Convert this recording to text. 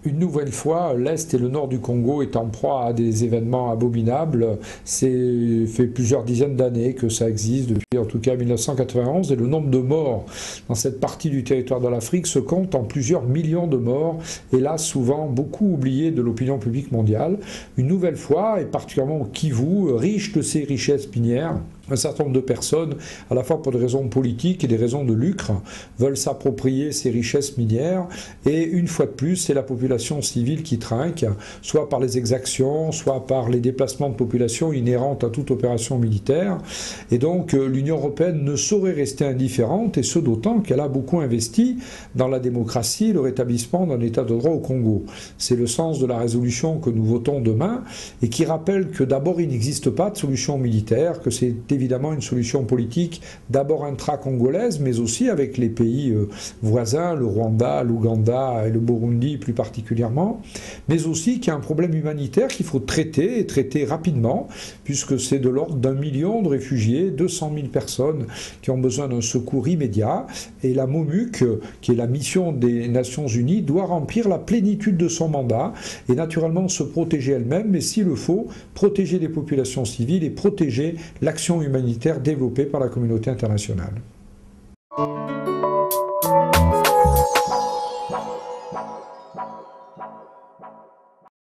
Une nouvelle fois, l'Est et le Nord du Congo est en proie à des événements abominables. C'est fait plusieurs dizaines d'années que ça existe, depuis en tout cas 1991, et le nombre de morts dans cette partie du territoire de l'Afrique se compte en plusieurs millions de morts, et là souvent beaucoup oubliés de l'opinion publique mondiale. Une nouvelle fois, et particulièrement au Kivu, riche de ses richesses minières, un certain nombre de personnes, à la fois pour des raisons politiques et des raisons de lucre, veulent s'approprier ces richesses minières, et une fois de plus, c'est la population civile qui trinque, soit par les exactions, soit par les déplacements de population inhérentes à toute opération militaire. Et donc l'Union européenne ne saurait rester indifférente, et ce d'autant qu'elle a beaucoup investi dans la démocratie et le rétablissement d'un état de droit au Congo. C'est le sens de la résolution que nous votons demain, et qui rappelle que d'abord il n'existe pas de solution militaire, que c'est évidemment une solution politique d'abord intra-congolaise, mais aussi avec les pays voisins, le Rwanda, l'Ouganda et le Burundi plus particulièrement, mais aussi qu'il y a un problème humanitaire qu'il faut traiter, et traiter rapidement, puisque c'est de l'ordre d'1 million de réfugiés, 200 000 personnes qui ont besoin d'un secours immédiat, et la MONUC, qui est la mission des Nations Unies, doit remplir la plénitude de son mandat, et naturellement se protéger elle-même, mais s'il le faut, protéger les populations civiles et protéger l'action humanitaire développée par la communauté internationale.